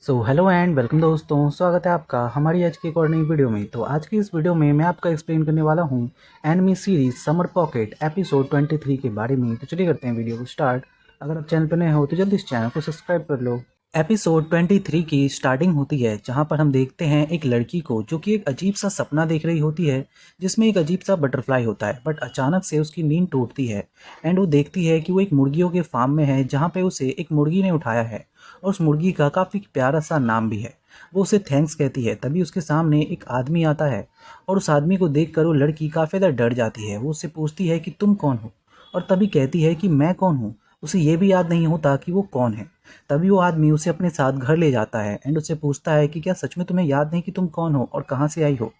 Hello and welcome दोस्तों, स्वागत है आपका हमारी आज की एक और नई वीडियो में। तो आज की इस वीडियो में मैं आपका एक्सप्लेन करने वाला हूं enemy series summer pocket episode 23 के बारे में। तो चलिए करते हैं वीडियो को स्टार्ट। अगर आप चैनल पर नए हो तो जल्दी इस चैनल को सब्सक्राइब कर लो। एपिसोड 23 की स्टार्टिंग होती है जहां पर हम देखते हैं एक लड़की को जो कि एक अजीब सा सपना देख रही होती है जिसमें एक अजीब सा बटरफ्लाई होता है, बट अचानक से उसकी नींद टूटती है एंड वो देखती है कि वो एक मुर्गियों के फार्म में है जहां पे उसे एक मुर्गी ने उठाया है और उस मुर्गी का काफ़ी प्यारा सा नाम भी है। वो उसे थैंक्स कहती है। तभी उसके सामने एक आदमी आता है और उस आदमी को देखकर वो लड़की काफ़ी ज़्यादा डर जाती है। वो उससे पूछती है कि तुम कौन हो, और तभी कहती है कि मैं कौन हूँ। उसे ये भी याद नहीं होता कि वो कौन है। तभी वो आदमी उसे अपने साथ घर ले जाता है एंड उससे पूछता है कि क्या सच में तुम्हें याद नहीं कि तुम कौन हो और कहाँ से आई हो।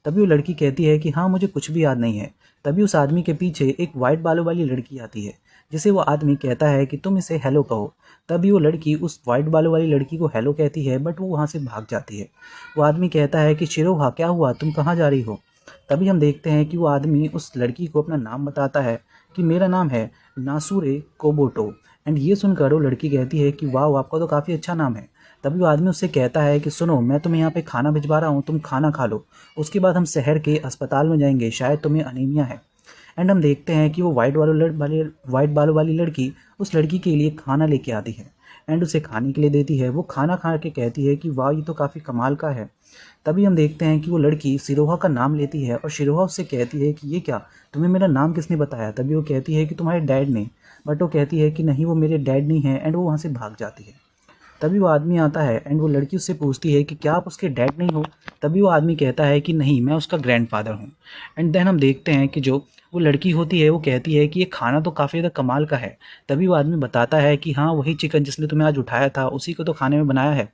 तभी वो लड़की कहती है कि हाँ, मुझे कुछ भी याद नहीं है। तभी उस आदमी के पीछे एक वाइट बालों वाली लड़की आती है जिसे वो आदमी कहता है कि तुम इसे हेलो कहो। तभी वो लड़की उस वाइट बालों वाली लड़की को हेलो कहती है, बट वो वहाँ से भाग जाती है। वो आदमी कहता है कि शिरोहा, क्या हुआ, तुम कहाँ जा रही हो। तभी हम देखते हैं कि वो आदमी उस लड़की को अपना नाम बताता है कि मेरा नाम है नासूरे कोबोटो। एंड ये सुनकर वो लड़की कहती है कि वाह, आपका तो काफ़ी अच्छा नाम है। तभी वो आदमी उससे कहता है कि सुनो, मैं तुम्हें यहाँ पे खाना भिजवा रहा हूँ, तुम खाना खा लो। उसके बाद हम शहर के अस्पताल में जाएंगे, शायद तुम्हें अनीमिया है। एंड हम देखते हैं कि वो वाइट बालों वाली लड़की उस लड़की के लिए खाना लेके आती है एंड उसे खाने के लिए देती है। वो खाना खा के कहती है कि वाह, ये तो काफ़ी कमाल का है। तभी हम देखते हैं कि वो लड़की सिरोहा का नाम लेती है और सिरोहा उससे कहती है कि ये क्या, तुम्हें मेरा नाम किसने बताया। तभी वो कहती है कि तुम्हारे डैड ने। बट वो कहती है कि नहीं, वो मेरे डैड नहीं है एंड वो वहाँ से भाग जाती है। तभी वो आदमी आता है एंड वो लड़की उससे पूछती है कि क्या आप उसके डैड नहीं हो। तभी वो आदमी कहता है कि नहीं, मैं उसका ग्रैंडफादर हूँ। एंड देन हम देखते हैं कि जो वो लड़की होती है वो कहती है कि ये खाना तो काफ़ी ज़्यादा कमाल का है। तभी वो आदमी बताता है कि हाँ, वही चिकन जिसने तुम्हें आज उठाया था उसी को तो खाने में बनाया है।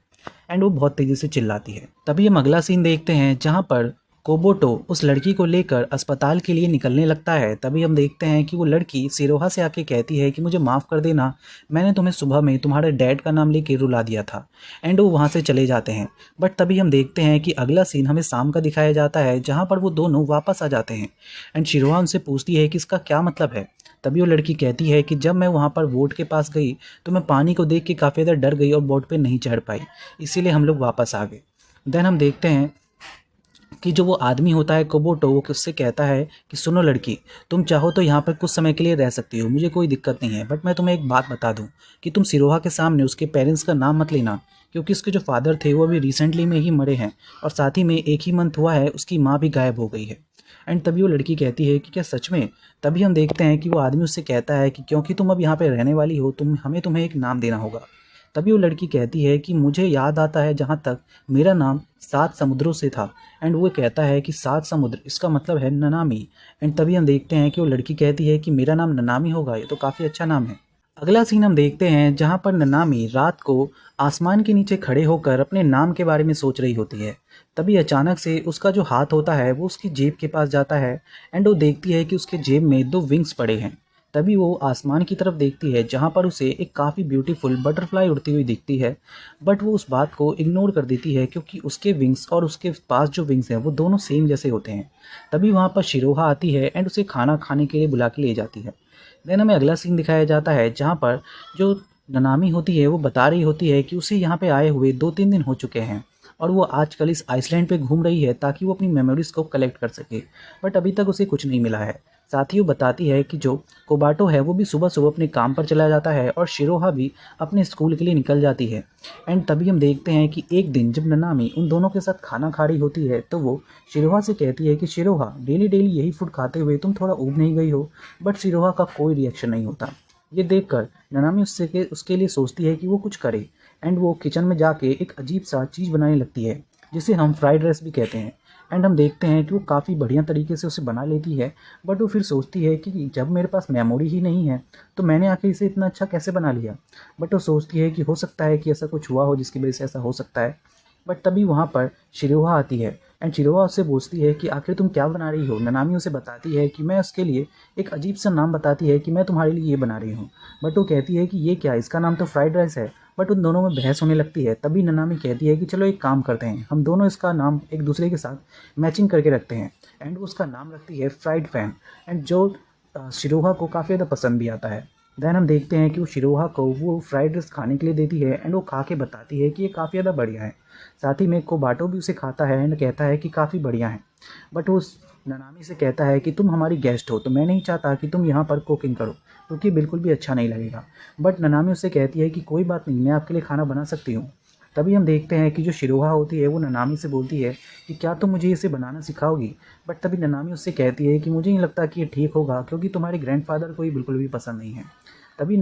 एंड वो बहुत तेज़ी से चिल्लाती है। तभी हम अगला सीन देखते हैं जहाँ पर कोबोटो उस लड़की को लेकर अस्पताल के लिए निकलने लगता है। तभी हम देखते हैं कि वो लड़की सिरोहा से आके कहती है कि मुझे माफ़ कर देना, मैंने तुम्हें सुबह में तुम्हारे डैड का नाम लेके रुला दिया था। एंड वो वहाँ से चले जाते हैं। बट तभी हम देखते हैं कि अगला सीन हमें शाम का दिखाया जाता है जहाँ पर वो दोनों वापस आ जाते हैं एंड सिरोहा उनसे पूछती है कि इसका क्या मतलब है। तभी वो लड़की कहती है कि जब मैं वहाँ पर बोट के पास गई तो मैं पानी को देख के काफ़ी ज़्यादा डर गई और बोट पे नहीं चढ़ पाई, इसीलिए हम लोग वापस आ गए। देन हम देखते हैं कि जो वो आदमी होता है कोबोटो, वो उससे कहता है कि सुनो लड़की, तुम चाहो तो यहाँ पर कुछ समय के लिए रह सकती हो, मुझे कोई दिक्कत नहीं है। बट मैं तुम्हें एक बात बता दूँ कि तुम सिरोहा के सामने उसके पेरेंट्स का नाम मत लेना, क्योंकि उसके जो फादर थे वो अभी रिसेंटली में ही मरे हैं और साथ ही में एक ही मंथ हुआ है उसकी माँ भी गायब हो गई है। एंड तभी वो लड़की कहती है कि क्या सच में। तभी हम देखते हैं कि वो आदमी उससे कहता है कि क्योंकि तुम अब यहाँ पे रहने वाली हो, तुम्हें एक नाम देना होगा। तभी वो लड़की कहती है कि मुझे याद आता है जहाँ तक मेरा नाम 7 समुद्रों से था। एंड वो कहता है कि 7 समुद्र, इसका मतलब है ननामी। एंड तभी हम देखते हैं कि वो लड़की कहती है कि मेरा नाम ननामी होगा, ये तो काफ़ी अच्छा नाम है। अगला सीन हम देखते हैं जहाँ पर ननामी रात को आसमान के नीचे खड़े होकर अपने नाम के बारे में सोच रही होती है। तभी अचानक से उसका जो हाथ होता है वो उसकी जेब के पास जाता है एंड वो देखती है कि उसके जेब में 2 विंग्स पड़े हैं। तभी वो आसमान की तरफ देखती है जहाँ पर उसे एक काफ़ी ब्यूटीफुल बटरफ्लाई उड़ती हुई दिखती है। बट वो उस बात को इग्नोर कर देती है क्योंकि उसके विंग्स और उसके पास जो विंग्स हैं वो दोनों सेम जैसे होते हैं। तभी वहाँ पर शिरोहा आती है एंड उसे खाना खाने के लिए बुला के ले जाती है। देन हमें अगला सीन दिखाया जाता है जहाँ पर जो ननामी होती है वो बता रही होती है कि उसे यहाँ पे आए हुए 2-3 दिन हो चुके हैं और वो आजकल इस आइसलैंड पे घूम रही है ताकि वो अपनी मेमोरीज़ को कलेक्ट कर सके। बट अभी तक उसे कुछ नहीं मिला है। साथ ही वो बताती है कि जो कोबाटो है वो भी सुबह सुबह अपने काम पर चला जाता है और शिरोहा भी अपने स्कूल के लिए निकल जाती है। एंड तभी हम देखते हैं कि एक दिन जब ननामी उन दोनों के साथ खाना खा रही होती है तो वो शिरोहा से कहती है कि शिरोहा, डेली डेली यही फूड खाते हुए तुम थोड़ा ऊब नहीं गई हो। बट शिरोहा का कोई रिएक्शन नहीं होता। ये देखकर ननामी उसके लिए सोचती है कि वो कुछ करे एंड वो किचन में जाके एक अजीब सा चीज़ बनाने लगती है जिसे हम फ्राइड राइस भी कहते हैं। एंड हम देखते हैं कि वो काफ़ी बढ़िया तरीके से उसे बना लेती है। बट वो फिर सोचती है कि जब मेरे पास मेमोरी ही नहीं है तो मैंने आखिर इसे इतना अच्छा कैसे बना लिया। बट वो सोचती है कि हो सकता है कि ऐसा कुछ हुआ हो जिसकी वजह से ऐसा हो सकता है। बट तभी वहाँ पर शिरोहा आती है एंड शिरोहा उससे पूछती है कि आखिर तुम क्या बना रही हो। ननामी उसे बताती है कि मैं उसके लिए एक अजीब सा नाम बताती है कि मैं तुम्हारे लिए ये बना रही हूँ। बट वो कहती है कि ये क्या, इसका नाम तो फ्राइड राइस है। बट उन दोनों में बहस होने लगती है। तभी ननामी कहती है कि चलो एक काम करते हैं, हम दोनों इसका नाम एक दूसरे के साथ मैचिंग करके रखते हैं। एंड वो उसका नाम रखती है फ्राइड फैन। एंड जो शिरोहा को काफ़ी ज़्यादा पसंद भी आता है। देन हम देखते हैं कि वो शिरोहा को वो फ्राइड राइस खाने के लिए देती है एंड वो खा के बताती है कि ये काफ़ी ज़्यादा बढ़िया है। साथ ही में कोबाटो भी उसे खाता है एंड कहता है कि काफ़ी बढ़िया है। बट वो उस ननामी से कहता है कि तुम हमारी गेस्ट हो तो मैं नहीं चाहता कि तुम यहाँ पर कुकिंग करो, क्योंकि बिल्कुल भी अच्छा नहीं लगेगा। बट ननामी उससे कहती है कि कोई बात नहीं, मैं आपके लिए खाना बना सकती हूँ। तभी हम देखते हैं कि जो शिरोहा होती है वो ननामी से बोलती है कि क्या तुम मुझे इसे बनाना सिखाओगी। बट तभी ननामी उससे कहती है कि मुझे नहीं लगता कि ये ठीक होगा, क्योंकि तुम्हारे ग्रैंडफादर को ये बिल्कुल भी पसंद नहीं है। तभी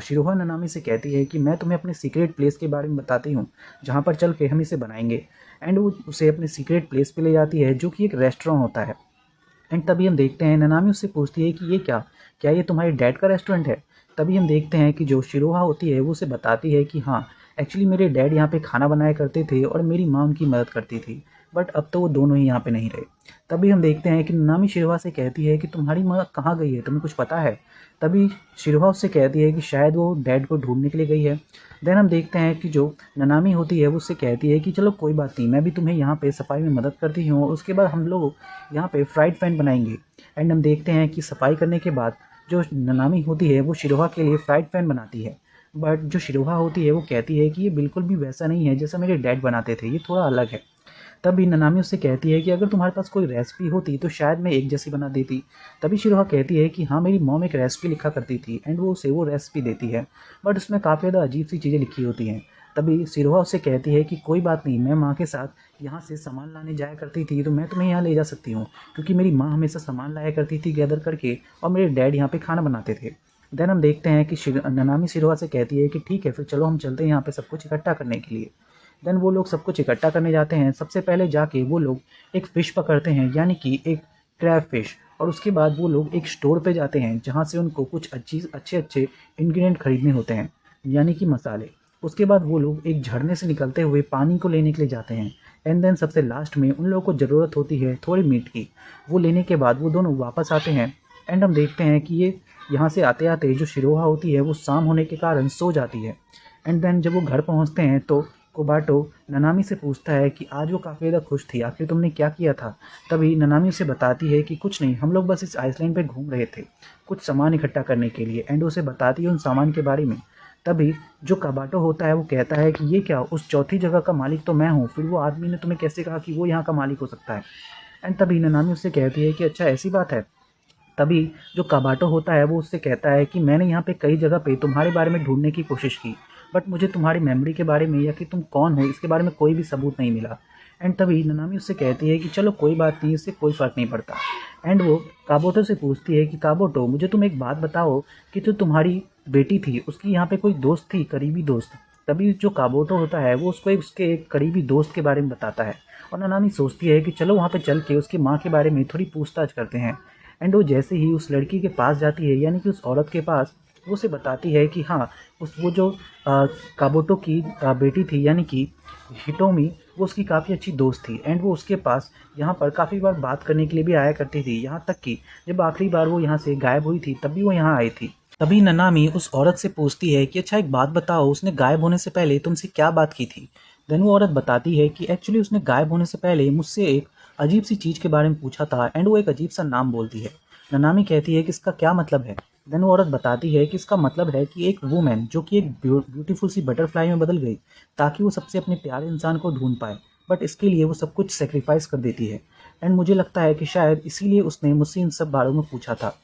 शिरोहा ननामी से कहती है कि मैं तुम्हें अपने सीक्रेट प्लेस के बारे में बताती हूँ, जहाँ पर चल के हम इसे बनाएंगे। एंड वो उसे अपने सीक्रेट प्लेस पे ले जाती है, जो कि एक रेस्टोरेंट होता है। एंड तभी हम देखते हैं ननामी उससे पूछती है कि ये क्या ये तुम्हारे डैड का रेस्टोरेंट है। तभी हम देखते हैं कि जो शिरोहा होती है वो उसे बताती है कि हाँ, एक्चुअली मेरे डैड यहाँ पे खाना बनाया करते थे और मेरी माँ उनकी मदद करती थी, बट अब तो वो दोनों ही यहाँ पे नहीं रहे। तभी हम देखते हैं कि ननामी शिरोहा से कहती है कि तुम्हारी माँ कहाँ गई है, तुम्हें कुछ पता है। तभी शिरोहा उससे कहती है कि शायद वो डैड को ढूंढने के लिए गई है। देन हम देखते हैं कि जो ननामी होती है वो उससे कहती है कि चलो कोई बात नहीं, मैं भी तुम्हें यहाँ पे सफाई में मदद करती हूँ, उसके बाद हम लोग यहाँ पे फ्राइड पैन बनाएंगे। एंड हम देखते हैं कि सफाई करने के बाद जो ननामी होती है वो शिरोहा के लिए फ्राइड पैन बनाती है। बट जो शिरोहा होती है वो कहती है कि ये बिल्कुल भी वैसा नहीं है जैसा मेरे डैड बनाते थे, ये थोड़ा अलग है। तभी ननामी उससे कहती है कि अगर तुम्हारे पास कोई रेसिपी होती तो शायद मैं एक जैसी बना देती। तभी शिरोहा कहती है कि हाँ, मेरी मॉम एक रेसिपी लिखा करती थी एंड वो उसे वो रेसिपी देती है, बट उसमें काफ़ी ज़्यादा अजीब सी चीज़ें लिखी होती हैं। तभी शिरोहा उससे कहती है कि कोई बात नहीं, मैं माँ के साथ यहाँ से सामान लाने जाया करती थी तो मैं तुम्हें यहाँ ले जा सकती हूँ, क्योंकि मेरी माँ हमेशा सामान लाया करती थी गैदर करके और मेरे डैड यहाँ पे खाना बनाते थे। देन हम देखते हैं कि ननामी शिरोहा से कहती है कि ठीक है, फिर चलो हम चलते हैं यहाँ पे सब कुछ इकट्ठा करने के लिए। देन वो लोग सब कुछ इकट्ठा करने जाते हैं। सबसे पहले जाके वो लोग एक फ़िश पकड़ते हैं, यानी कि एक क्रैब फिश, और उसके बाद वो लोग एक स्टोर पे जाते हैं जहाँ से उनको कुछ अच्छे अच्छे इंग्रेडिएंट खरीदने होते हैं, यानी कि मसाले। उसके बाद वो लोग एक झरने से निकलते हुए पानी को लेने के लिए जाते हैं। एंड देन सबसे लास्ट में उन लोगों को ज़रूरत होती है थोड़ी मीट की। वो लेने के बाद वो दोनों वापस आते हैं। एंड हम देखते हैं कि ये यहाँ से आते आते जो शिरोहा होती है वो शाम होने के कारण सो जाती है। एंड देन जब वो घर पहुँचते हैं तो कोबाटो ननामी से पूछता है कि आज वो काफ़ी ज़्यादा खुश थी, आखिर तुमने क्या किया था। तभी ननामी उसे बताती है कि कुछ नहीं, हम लोग बस इस आइसलैंड पे घूम रहे थे कुछ सामान इकट्ठा करने के लिए। एंड उसे बताती है उन सामान के बारे में। तभी जो काबाटो होता है वो कहता है कि ये क्या, उस चौथी जगह का मालिक तो मैं हूँ, फिर वो आदमी ने तुम्हें कैसे कहा कि वो यहाँ का मालिक हो सकता है। एंड तभी ननामी उससे कहती है कि अच्छा ऐसी बात है। तभी जो काबाटो होता है वो उससे कहता है कि मैंने यहाँ पे कई जगह पे तुम्हारे बारे में ढूंढने की कोशिश की, बट मुझे तुम्हारी मेमोरी के बारे में या कि तुम कौन हो इसके बारे में कोई भी सबूत नहीं मिला। एंड तभी ननामी उससे कहती है कि चलो कोई बात नहीं, इससे कोई फ़र्क नहीं पड़ता। एंड वो काबोटो से पूछती है कि काबोटो, मुझे तुम एक बात बताओ कि जो तुम्हारी बेटी थी उसकी यहाँ पे कोई दोस्त थी, करीबी दोस्त। तभी जो काबोटो होता है वो उसको उसके एक करीबी दोस्त के बारे में बताता है। और ननामी सोचती है कि चलो वहाँ पे चल के उसकी माँ के बारे में थोड़ी पूछताछ करते हैं। एंड वो जैसे ही उस लड़की के पास जाती है, यानी कि उस औरत के पास, वो उसे बताती है कि हाँ, वो जो काबोटो की बेटी थी, यानी कि हिटोमी, वो उसकी काफ़ी अच्छी दोस्त थी। एंड वो उसके पास यहाँ पर काफ़ी बार बात करने के लिए भी आया करती थी, यहाँ तक कि जब आखिरी बार वो यहाँ से गायब हुई थी तब भी वो यहाँ आई थी। तभी ननामी उस औरत से पूछती है कि अच्छा एक बात बताओ, उसने गायब होने से पहले तुमसे क्या बात की थी। देन वो औरत बताती है कि एक्चुअली उसने गायब होने से पहले मुझसे एक अजीब सी चीज़ के बारे में पूछा था एंड वो एक अजीब सा नाम बोलती है। ननामी कहती है कि इसका क्या मतलब है। देन वो औरत बताती है कि इसका मतलब है कि एक वूमेन जो कि एक ब्यूटीफुल सी बटरफ्लाई में बदल गई ताकि वो सबसे अपने प्यारे इंसान को ढूंढ पाए, बट इसके लिए वो सब कुछ सेक्रीफाइस कर देती है। एंड मुझे लगता है कि शायद इसीलिए उसने मुझसे इन सब बारों में पूछा था।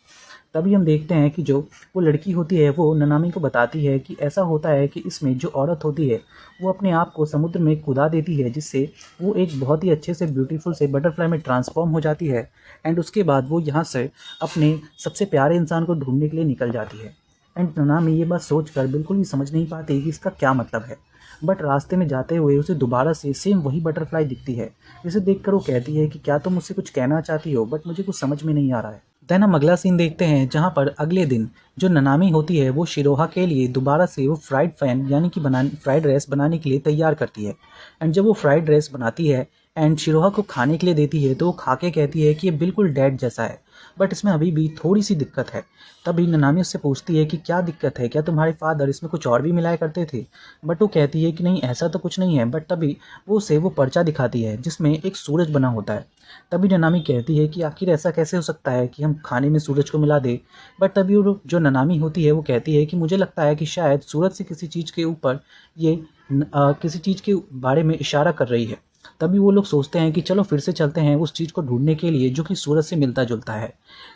तभी हम देखते हैं कि जो वो लड़की होती है वो ननामी को बताती है कि ऐसा होता है कि इसमें जो औरत होती है वो अपने आप को समुद्र में कूदा देती है, जिससे वो एक बहुत ही अच्छे से ब्यूटीफुल से बटरफ्लाई में ट्रांसफॉर्म हो जाती है। एंड उसके बाद वो यहाँ से अपने सबसे प्यारे इंसान को ढूंढने के लिए निकल जाती है। एंड ननामी ये बात सोचकर बिल्कुल भी समझ नहीं पाती कि इसका क्या मतलब है। बट रास्ते में जाते हुए उसे दोबारा से सेम वही बटरफ्लाई दिखती है, जिसे देखकर वो कहती है कि क्या तुम मुझसे कुछ कहना चाहती हो, बट मुझे कुछ समझ में नहीं आ रहा है। देन हम अगला सीन देखते हैं जहाँ पर अगले दिन जो ननामी होती है वो शिरोहा के लिए दोबारा से वो फ्राइड राइस बनाने के लिए तैयार करती है। एंड जब वो फ्राइड राइस बनाती है एंड शिरोहा को खाने के लिए देती है तो वो खा के कहती है कि ये बिल्कुल डेड जैसा है, बट इसमें अभी भी थोड़ी सी दिक्कत है। तभी ननामी उससे पूछती है कि क्या दिक्कत है, क्या तुम्हारे फादर इसमें कुछ और भी मिलाया करते थे? बट वो कहती है कि नहीं, ऐसा तो कुछ नहीं है। बट तभी वो उसे वो पर्चा दिखाती है जिसमें एक सूरज बना होता है। तभी ननामी कहती है कि आखिर ऐसा कैसे हो सकता है कि हम खाने में सूरज को मिला दें। बट तभी वो जो ननामी होती है वो कहती है कि मुझे लगता है कि शायद सूरज से किसी चीज़ के ऊपर ये किसी चीज़ के बारे में इशारा कर रही है। तभी वो लोग सोचते हैं कि चलो फिर से चलते हैं उस चीज़ को ढूंढने के लिए जो कि सूरज से मिलता जुलता है।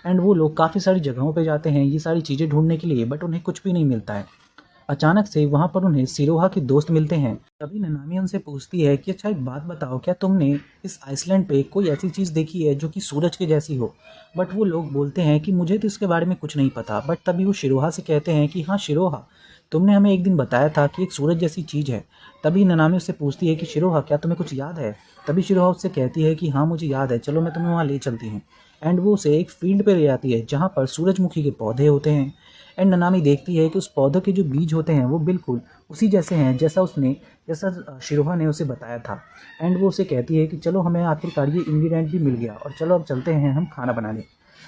एंड वो लोग काफ़ी सारी जगहों पे जाते हैं ये सारी चीज़ें ढूंढने के लिए, बट उन्हें कुछ भी नहीं मिलता है। अचानक से वहाँ पर उन्हें सिरोहा के दोस्त मिलते हैं। तभी ननामी उनसे पूछती है कि अच्छा एक बात बताओ, क्या तुमने इस आइसलैंड पे कोई ऐसी चीज़ देखी है जो कि सूरज के जैसी हो? बट वो लोग बोलते हैं कि मुझे तो इसके बारे में कुछ नहीं पता। बट तभी वो शिरोहा से कहते हैं कि हाँ शिरोहा, तुमने हमें एक दिन बताया था कि एक सूरज जैसी चीज़ है। तभी ननामी उससे पूछती है कि शिरोहा, क्या तुम्हें कुछ याद है? तभी शिरोहा उससे कहती है कि हाँ मुझे याद है, चलो मैं तुम्हें वहाँ ले चलती हूँ। एंड वो उसे एक फील्ड पे ले जाती है जहाँ पर सूरजमुखी के पौधे होते हैं। एंड ननामी देखती है कि उस पौधे के जो बीज होते हैं वो बिल्कुल उसी जैसे हैं जैसा शिरोहा ने उसे बताया था। एंड वो उसे कहती है कि चलो हमें आखिरकार ये इंग्रेडिएंट भी मिल गया और चलो अब चलते हैं हम खाना बनाने।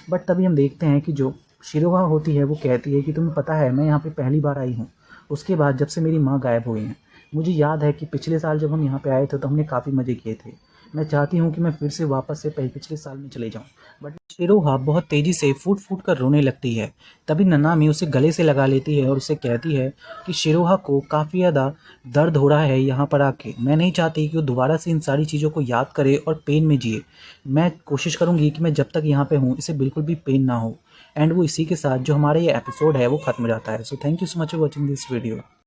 बट तभी हम देखते हैं कि जो शिरोहा होती है वो कहती है कि तुम्हें पता है मैं यहाँ पे पहली बार आई हूँ उसके बाद जब से मेरी माँ गायब हो गई हैं। मुझे याद है कि पिछले साल जब हम यहाँ पे आए थे तो हमने काफ़ी मज़े किए थे। मैं चाहती हूँ कि मैं फिर से वापस से पिछले साल में चले जाऊँ। बट शिरोहा बहुत तेज़ी से फूट फूट कर रोने लगती है। तभी ननामी उसे गले से लगा लेती है और उसे कहती है कि शिरोहा को काफ़ी ज़्यादा दर्द हो रहा है यहाँ पर आके। मैं नहीं चाहती कि वो दोबारा से इन सारी चीज़ों को याद करे और पेन में जिए। मैं कोशिश करूँगी कि मैं जब तक यहाँ पे हूँ इसे बिल्कुल भी पेन ना हो। एंड वो इसी के साथ जो हमारा ये एपिसोड है वो ख़त्म हो जाता है। So thank you so much for watching this video.